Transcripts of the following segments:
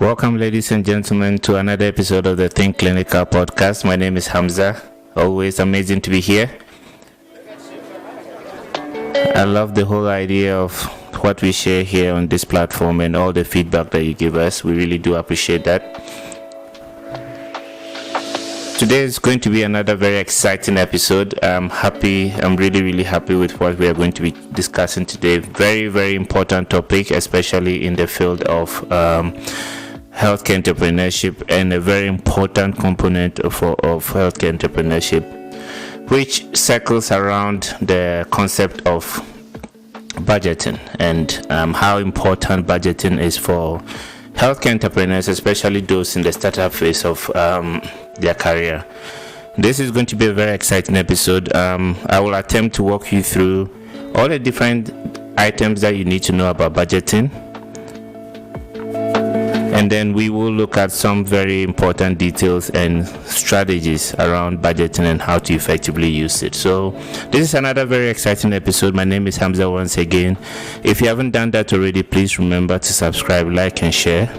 Welcome, ladies and gentlemen, to another episode of the Think Clinical podcast. My name is Hamza. Always amazing to be here. I love the whole idea of what we share here on this platform and all the feedback that you give us. We really do appreciate that. Today is going to be another very exciting episode. I'm really happy with what we are going to be discussing today. Very, very important topic, especially in the field of healthcare entrepreneurship, and a very important component of healthcare entrepreneurship, which circles around the concept of budgeting and how important budgeting is for healthcare entrepreneurs, especially those in the startup phase of their career. This is going to be a very exciting episode. I will attempt to walk you through all the different items that you need to know about budgeting, and then we will look at some very important details and strategies around budgeting and how to effectively use it. So this is another very exciting episode. My name is Hamza once again. If you haven't done that already, please remember to subscribe, like, and share.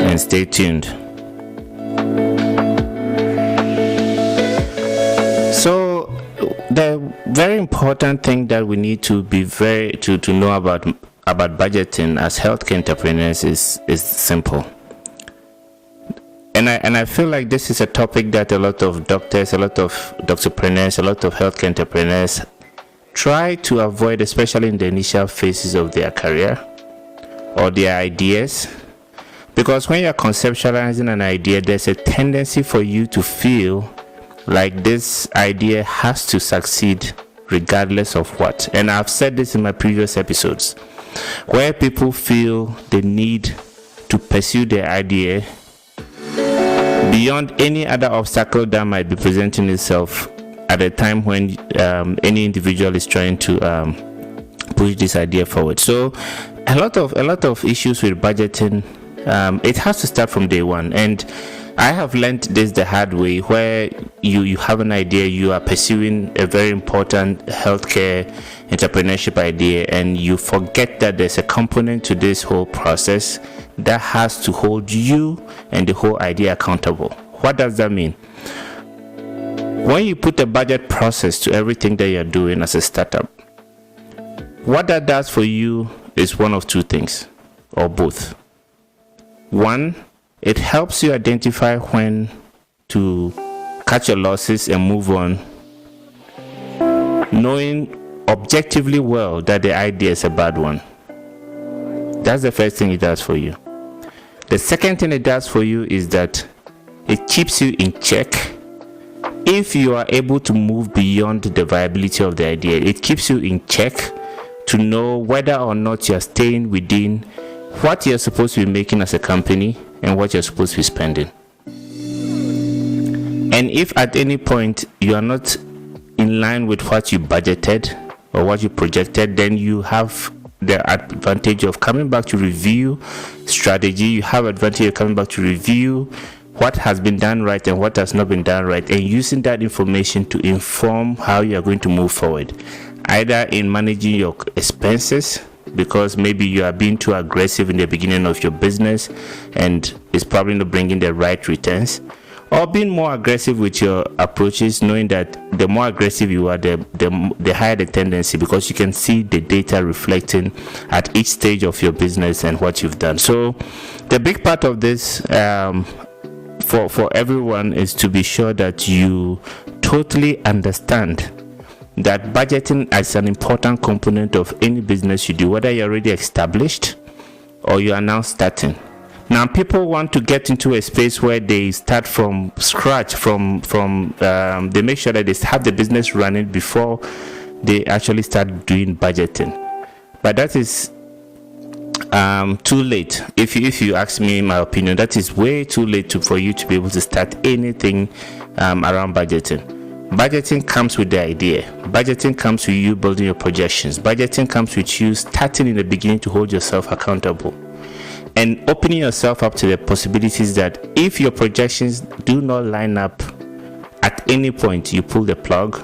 And stay tuned. So the very important thing that we need to be to know about budgeting as healthcare entrepreneurs is simple. And I feel like this is a topic that a lot of doctors, a lot of doctorpreneurs, a lot of healthcare entrepreneurs try to avoid, especially in the initial phases of their career or their ideas. Because when you're conceptualizing an idea, there's a tendency for you to feel like this idea has to succeed regardless of what. And I've said this in my previous episodes, where people feel the need to pursue their idea beyond any other obstacle that might be presenting itself at a time when any individual is trying to push this idea forward. So a lot of issues with budgeting, it has to start from day one. And I have learned this the hard way, where you have an idea, you are pursuing a very important healthcare entrepreneurship idea, and you forget that there's a component to this whole process that has to hold you and the whole idea accountable. What does that mean? When you put a budget process to everything that you're doing as a startup, what that does for you is one of two things, or both. One, it helps you identify when to cut your losses and move on, knowing objectively well that the idea is a bad one. That's the first thing it does for you. The second thing it does for you is that it keeps you in check. If you are able to move beyond the viability of the idea, it keeps you in check to know whether or not you're staying within what you're supposed to be making as a company and what you're supposed to be spending. And if at any point you are not in line with what you budgeted or what you projected, then you have the advantage of coming back to review strategy. You have advantage of coming back to review what has been done right and what has not been done right, and using that information to inform how you are going to move forward, either in managing your expenses, because maybe you are being too aggressive in the beginning of your business and it's probably not bringing the right returns, or being more aggressive with your approaches, knowing that the more aggressive you are, the higher the tendency, because you can see the data reflecting at each stage of your business and what you've done. So the big part of this for everyone is to be sure that you totally understand that budgeting is an important component of any business you do, whether you're already established or you are now starting. Now, people want to get into a space where they start from scratch, they make sure that they have the business running before they actually start doing budgeting. But that is too late. If you ask me my opinion, that is way too late for you to be able to start anything around budgeting. Budgeting comes with the idea. Budgeting comes with you building your projections. Budgeting comes with you starting in the beginning to hold yourself accountable and opening yourself up to the possibilities that if your projections do not line up, at any point you pull the plug,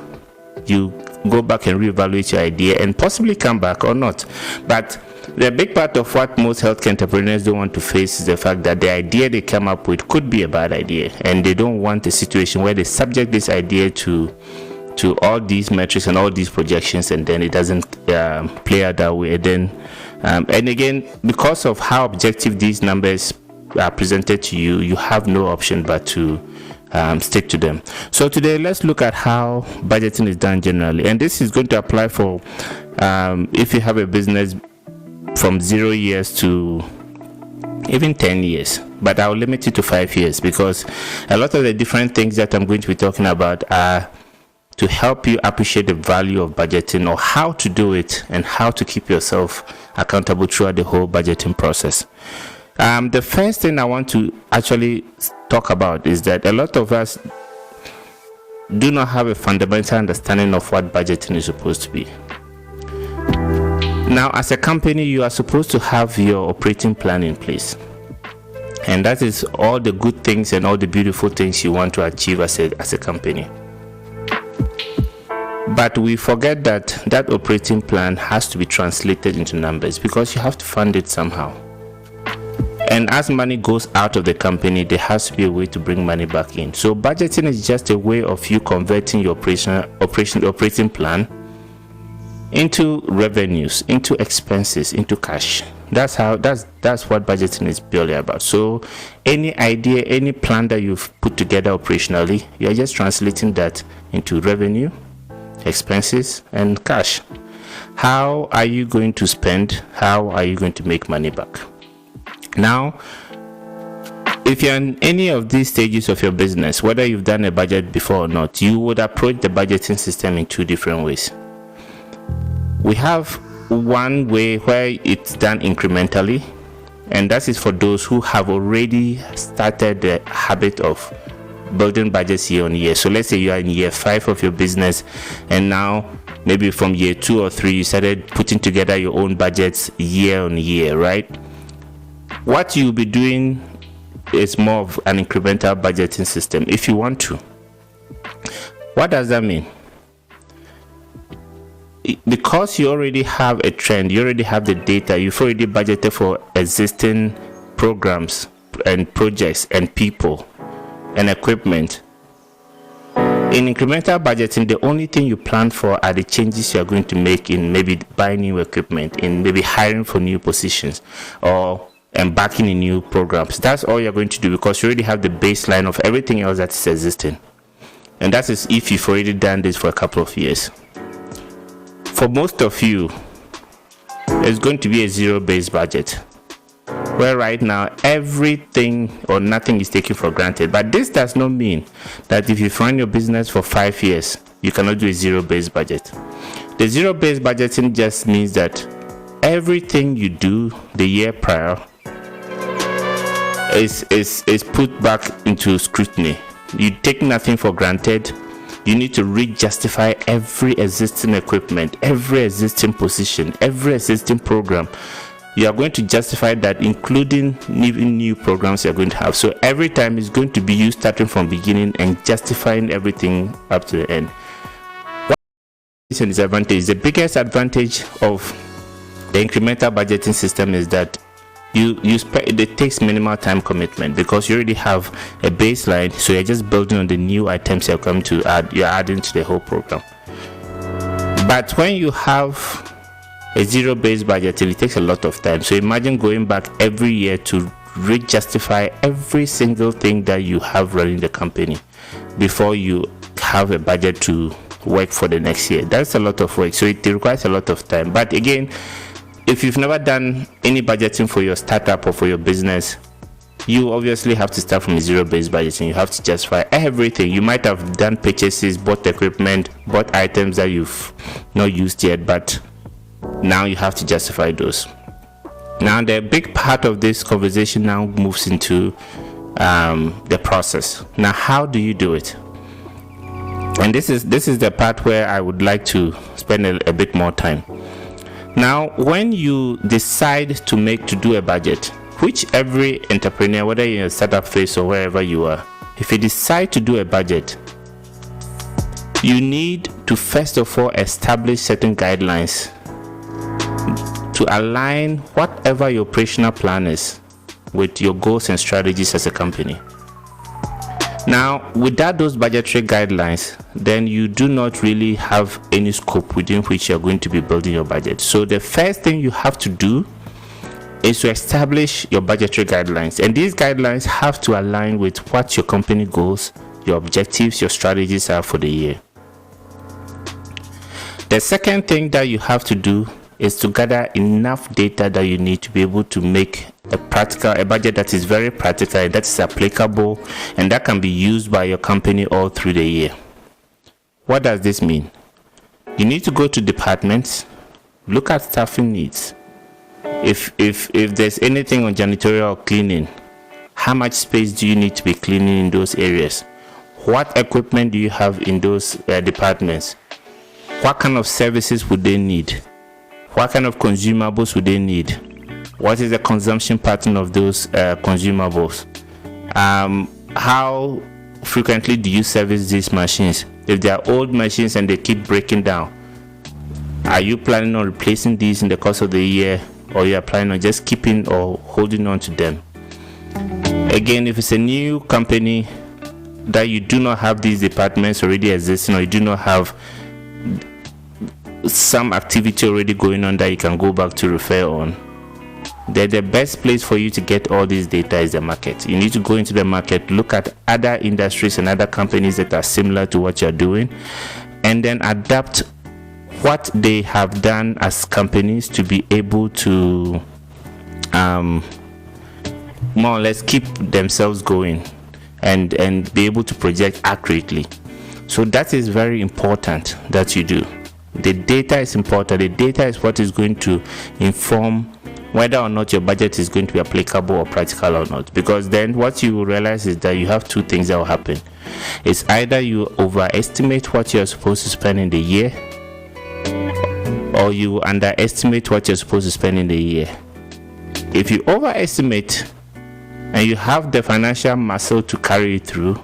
you go back and reevaluate your idea and possibly come back or not. But the big part of what most healthcare entrepreneurs don't want to face is the fact that the idea they come up with could be a bad idea, and they don't want a situation where they subject this idea to all these metrics and all these projections, and then it doesn't play out that way. Then and again, because of how objective these numbers are presented to you, you have no option but to stick to them. So today, let's look at how budgeting is done generally, and this is going to apply for if you have a business from 0 years to even 10 years, but I'll limit it to 5 years, because a lot of the different things that I'm going to be talking about are to help you appreciate the value of budgeting, or how to do it and how to keep yourself accountable throughout the whole budgeting process. The first thing I want to actually talk about is that a lot of us do not have a fundamental understanding of what budgeting is supposed to be. Now, as a company, you are supposed to have your operating plan in place, and that is all the good things and all the beautiful things you want to achieve as a company. But we forget that that operating plan has to be translated into numbers, because you have to fund it somehow. And as money goes out of the company, there has to be a way to bring money back in. So budgeting is just a way of you converting your operating plan into revenues, into expenses, into cash. That's what budgeting is purely about. So any idea, any plan that you've put together operationally, you're just translating that into revenue, expenses, and cash. How are you going to spend? How are you going to make money back? Now, if you're in any of these stages of your business, whether you've done a budget before or not, you would approach the budgeting system in two different ways. We have one way where it's done incrementally, and that is for those who have already started the habit of building budgets year on year. So let's say you are in year 5 of your business, and now maybe from year 2 or 3 you started putting together your own budgets year on year, right? What you'll be doing is more of an incremental budgeting system if you want to. What does that mean? Because you already have a trend, you already have the data, you've already budgeted for existing programs and projects and people and equipment. In incremental budgeting, the only thing you plan for are the changes you are going to make in maybe buying new equipment, in maybe hiring for new positions, or embarking in new programs. That's all you're going to do, because you already have the baseline of everything else that's existing. And that is if you've already done this for a couple of years. For most of you, it's going to be a zero-based budget, where right now everything or nothing is taken for granted. But this does not mean that if you've run your business for 5 years, you cannot do a zero-based budget. The zero-based budgeting just means that everything you do the year prior is put back into scrutiny. You take nothing for granted. You need to re-justify every existing equipment, every existing position, every existing program. You are going to justify that, including even new programs you're going to have. So every time it's going to be you starting from beginning and justifying everything up to the end. What is a disadvantage? The biggest advantage of the incremental budgeting system is that it takes minimal time commitment, because you already have a baseline, so you're just building on the new items you're going to add. You're adding to the whole program. But when you have a zero-based budget, it takes a lot of time. So imagine going back every year to re-justify every single thing that you have running the company before you have a budget to work for the next year. That's a lot of work, so it requires a lot of time. But again, if you've never done any budgeting for your startup or for your business, you obviously have to start from zero-based budgeting. You have to justify everything. You might have done purchases, bought equipment, bought items that you've not used yet, but now you have to justify those. Now, the big part of this conversation now moves into the process. Now, how do you do it? And this is the part where I would like to spend a bit more time. Now, when you decide to do a budget, which every entrepreneur, whether you're in a startup phase or wherever you are, if you decide to do a budget, you need to first of all establish certain guidelines to align whatever your operational plan is with your goals and strategies as a company. Now, without those budgetary guidelines, then you do not really have any scope within which you're going to be building your budget. So the first thing you have to do is to establish your budgetary guidelines, and these guidelines have to align with what your company goals, your objectives, your strategies are for the year. The second thing that you have to do is to gather enough data that you need to be able to make a budget that is very practical, that is applicable, and that can be used by your company all through the year. What does this mean? You need to go to departments, look at staffing needs. If there's anything on janitorial or cleaning, how much space do you need to be cleaning in those areas? What equipment do you have in those departments? What kind of services would they need? What kind of consumables would they need? What is the consumption pattern of those consumables? How frequently do you service these machines? If they are old machines and they keep breaking down, are you planning on replacing these in the course of the year, or you are planning on just keeping or holding on to them? Again, if it's a new company that you do not have these departments already existing, or you do not have some activity already going on that you can go back to refer on, then the best place for you to get all this data is the market. You need to go into the market, look at other industries and other companies that are similar to what you're doing, and then adapt what they have done as companies to be able to more or less keep themselves going and be able to project accurately. So that is very important that you do. The data is important. The data is what is going to inform whether or not your budget is going to be applicable or practical or not. Because then what you will realize is that you have two things that will happen. It's either you overestimate what you're supposed to spend in the year, or you underestimate what you're supposed to spend in the year. If you overestimate and you have the financial muscle to carry it through,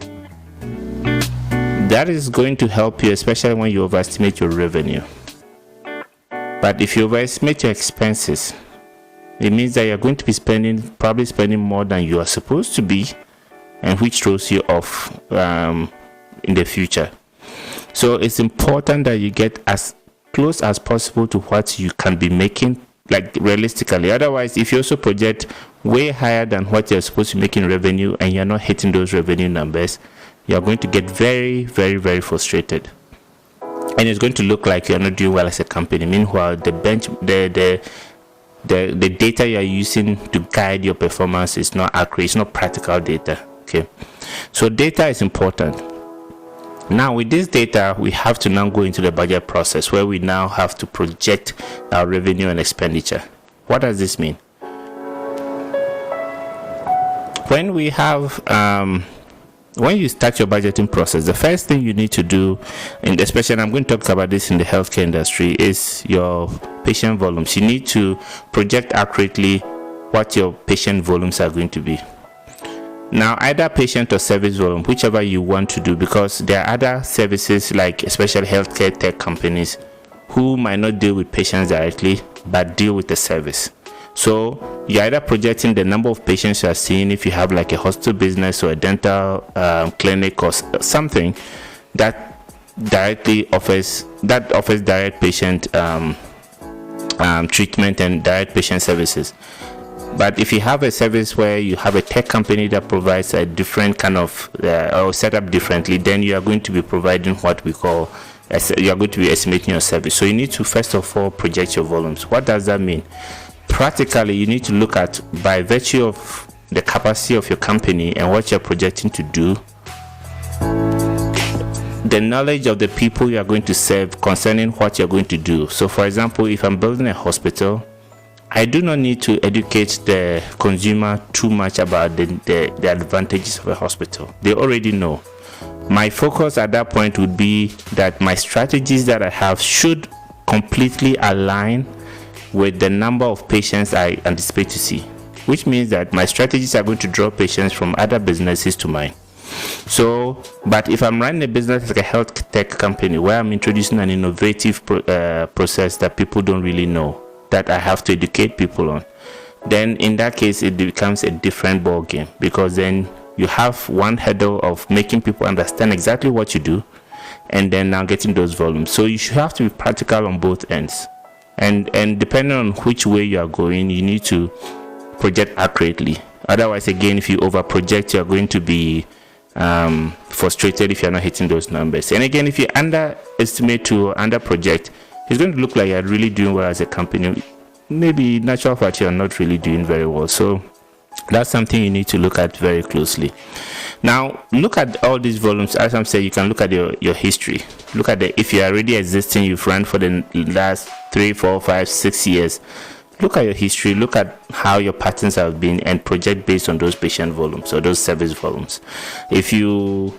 that is going to help you, especially when you overestimate your revenue. But if you overestimate your expenses, it means that you're going to be probably spending more than you are supposed to be, and which throws you off in the future. So it's important that you get as close as possible to what you can be making, like realistically. Otherwise, if you also project way higher than what you're supposed to make in revenue and you're not hitting those revenue numbers, you're going to get very, very, very frustrated, and it's going to look like you're not doing well as a company. Meanwhile, the data you're using to guide your performance is not accurate. It's not practical data. Okay, so data is important. Now, with this data, we have to now go into the budget process, where we now have to project our revenue and expenditure. What does this mean? When we have when you start your budgeting process, the first thing you need to do, and especially I'm going to talk about this in the healthcare industry, is your patient volumes. You need to project accurately what your patient volumes are going to be. Now, either patient or service volume, whichever you want to do, because there are other services, like especially healthcare tech companies, who might not deal with patients directly but deal with the service. So you're either projecting the number of patients you are seeing, if you have like a hospital business or a dental clinic or something that directly offers direct patient treatment and direct patient services. But if you have a service where you have a tech company that provides a different kind of or set up differently, then you are going to be providing what we call, you are going to be estimating your service. So you need to first of all project your volumes. What does that mean? Practically, you need to look at, by virtue of the capacity of your company and what you're projecting to do, the knowledge of the people you are going to serve concerning what you're going to do. So for example, if I'm building a hospital, I do not need to educate the consumer too much about the advantages of a hospital. They already know. My focus at that point would be that my strategies that I have should completely align with the number of patients I anticipate to see, which means that my strategies are going to draw patients from other businesses to mine. So, but if I'm running a business like a health tech company where I'm introducing an innovative process that people don't really know, that I have to educate people on, then in that case it becomes a different ball game, because then you have one hurdle of making people understand exactly what you do, and then now getting those volumes. So you should have to be practical on both ends, and depending on which way you are going, you need to project accurately. Otherwise, again, if you over project, you are going to be frustrated if you're not hitting those numbers. And again, if you underestimate to under project, it's going to look like you're really doing well as a company. Maybe natural fact you're not really doing very well. So that's something you need to look at very closely. Now, look at all these volumes. As I'm saying, you can look at your history. Look at if you're already existing, you've run for the last 3, 4, 5, 6 years. Look at your history, look at how your patterns have been, and project based on those patient volumes or those service volumes. If you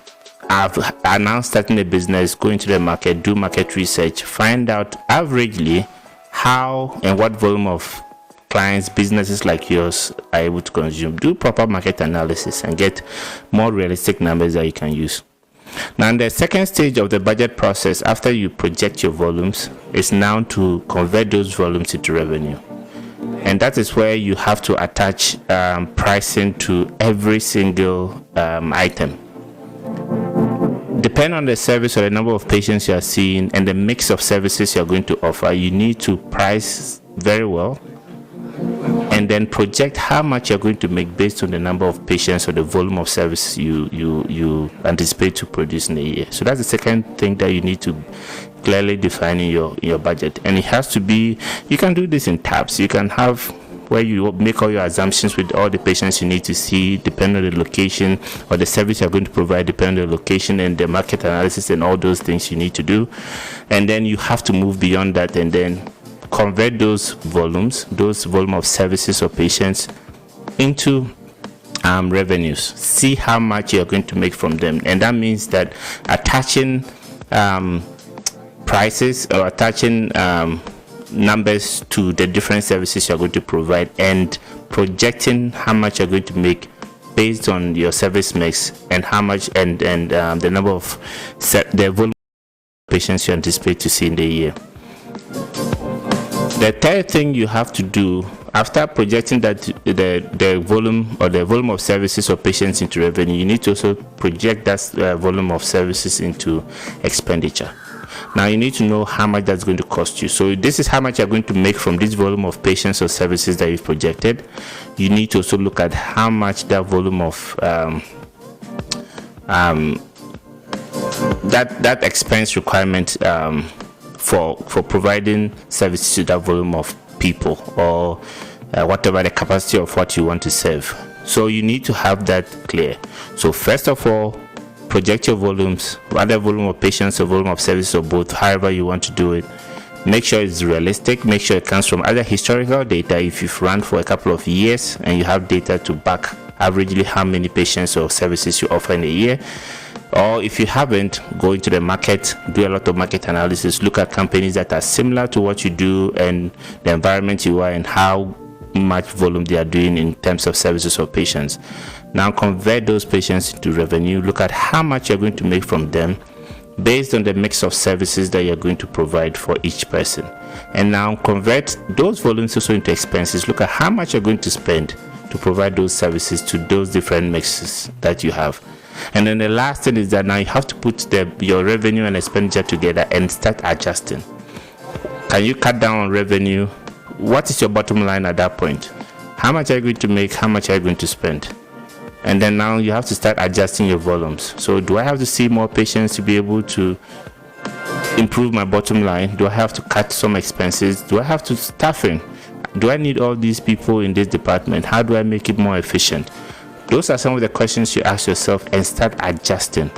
are now starting a business, go into the market, do market research, find out averagely how and what volume of clients, businesses like yours are able to consume. Do proper market analysis and get more realistic numbers that you can use. Now, the second stage of the budget process, after you project your volumes, is now to convert those volumes into revenue. And that is where you have to attach pricing to every single item. Depending on the service or the number of patients you are seeing and the mix of services you are going to offer, you need to price very well, and then project how much you're going to make based on the number of patients or the volume of service you anticipate to produce in a year. So that's the second thing that you need to clearly define in your budget. And it has to be, you can do this in tabs. You can have where you make all your assumptions with all the patients you need to see, depending on the location, or the service you're going to provide, depending on the location, and the market analysis and all those things you need to do. And then you have to move beyond that and then convert those volumes, those volume of services or patients, into revenues. See how much you're going to make from them. And that means that attaching prices or attaching numbers to the different services you're going to provide, and projecting how much you're going to make based on your service mix, and how much and the number of the volume of patients you anticipate to see in the year. The third thing you have to do after projecting that the volume or the volume of services or patients into revenue, you need to also project that volume of services into expenditure. Now you need to know how much that's going to cost you. So this is how much you're going to make from this volume of patients or services that you've projected. You need to also look at how much that volume of that expense requirement for providing services to that volume of people, or whatever the capacity of what you want to serve. So you need to have that clear. So first of all, project your volumes, whether volume of patients or volume of services or both, however you want to do it. Make sure it's realistic. Make sure it comes from other historical data. If you've run for a couple of years and you have data to back averagely how many patients or services you offer in a year. Or if you haven't, go into the market, do a lot of market analysis, look at companies that are similar to what you do and the environment you are and how much volume they are doing in terms of services or patients. Now convert those patients into revenue. Look at how much you're going to make from them based on the mix of services that you're going to provide for each person. And now convert those volumes also into expenses. Look at how much you're going to spend to provide those services to those different mixes that you have. And then the last thing is that now you have to put your revenue and expenditure together and start adjusting. Can you cut down on revenue? What is your bottom line at that point? How much are you going to make? How much are you going to spend? And then now you have to start adjusting your volumes. So do I have to see more patients to be able to improve my bottom line? Do I have to cut some expenses? Do I have to staffing? Do I need all these people in this department? How do I make it more efficient? Those are some of the questions you ask yourself and start adjusting,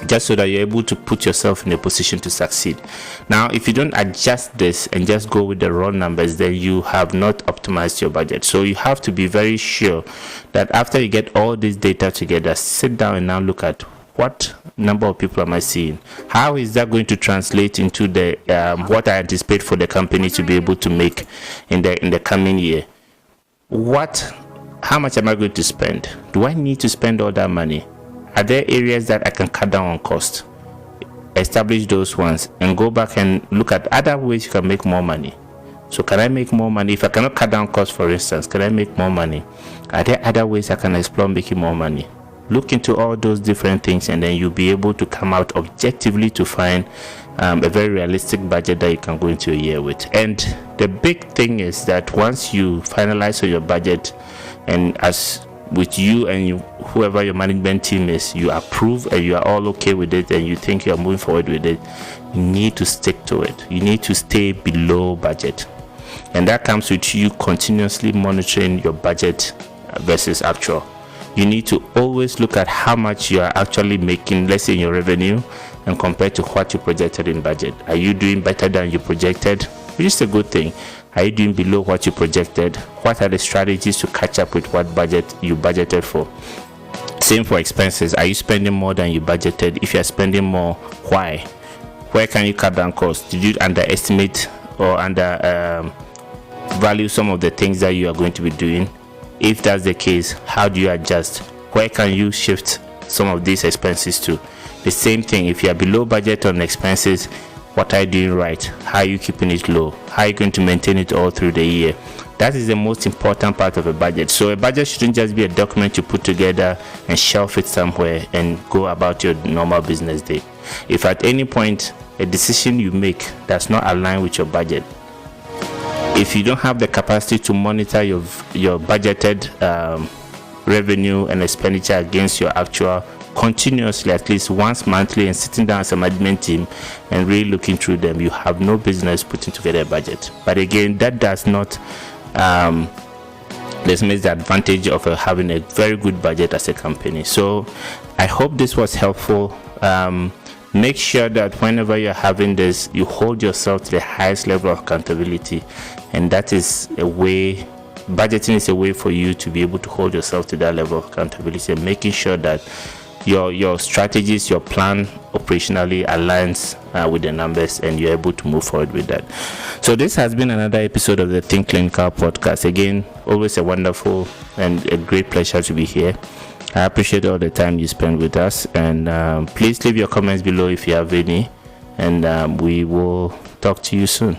just so that you're able to put yourself in a position to succeed. Now, if you don't adjust this and just go with the raw numbers, then you have not optimized your budget. So you have to be very sure that after you get all this data together, sit down and now look at what number of people am I seeing? How is that going to translate into the what I anticipate for the company to be able to make in the coming year? How much am I going to spend? Do I need to spend all that money? Are there areas that I can cut down on cost? Establish those ones and go back and look at other ways you can make more money. So can I make more money? If I cannot cut down costs, for instance, can I make more money? Are there other ways I can explore making more money? Look into all those different things, and then you'll be able to come out objectively to find a very realistic budget that you can go into a year with. And the big thing is that once you finalize on your budget, and as with you and whoever your management team is, you approve and you are all okay with it, and you think you are moving forward with it, you need to stick to it. You need to stay below budget, and that comes with you continuously monitoring your budget versus actual. You need to always look at how much you are actually making, let's say in your revenue, and compare to what you projected in budget. Are you doing better than you projected? Which is a good thing. Are you doing below what you projected? What are the strategies to catch up with what budget you budgeted for? Same for expenses. Are you spending more than you budgeted? If you are spending more, why? Where can you cut down costs? Did you underestimate or value some of the things that you are going to be doing? If that's the case, how do you adjust? Where can you shift some of these expenses to? The same thing, if you are below budget on expenses, what are you doing right? How are you keeping it low? How are you going to maintain it all through the year? That is the most important part of a budget. So a budget shouldn't just be a document you put together and shelf it somewhere and go about your normal business day. If at any point a decision you make does not align with your budget, if you don't have the capacity to monitor your budgeted revenue and expenditure against your actual continuously, at least once monthly, and sitting down as a management team and really looking through them, you have no business putting together a budget. But again, that does not dismiss the advantage of having a very good budget as a company. So I hope this was helpful. Make sure that whenever you're having this, you hold yourself to the highest level of accountability, and that is a way, budgeting is a way for you to be able to hold yourself to that level of accountability, and making sure that your strategies, your plan operationally aligns with the numbers, and you're able to move forward with that. So this has been another episode of the Think Clinical podcast. Again, always a wonderful and a great pleasure to be here. I appreciate all the time you spend with us, and please leave your comments below if you have any, and we will talk to you soon.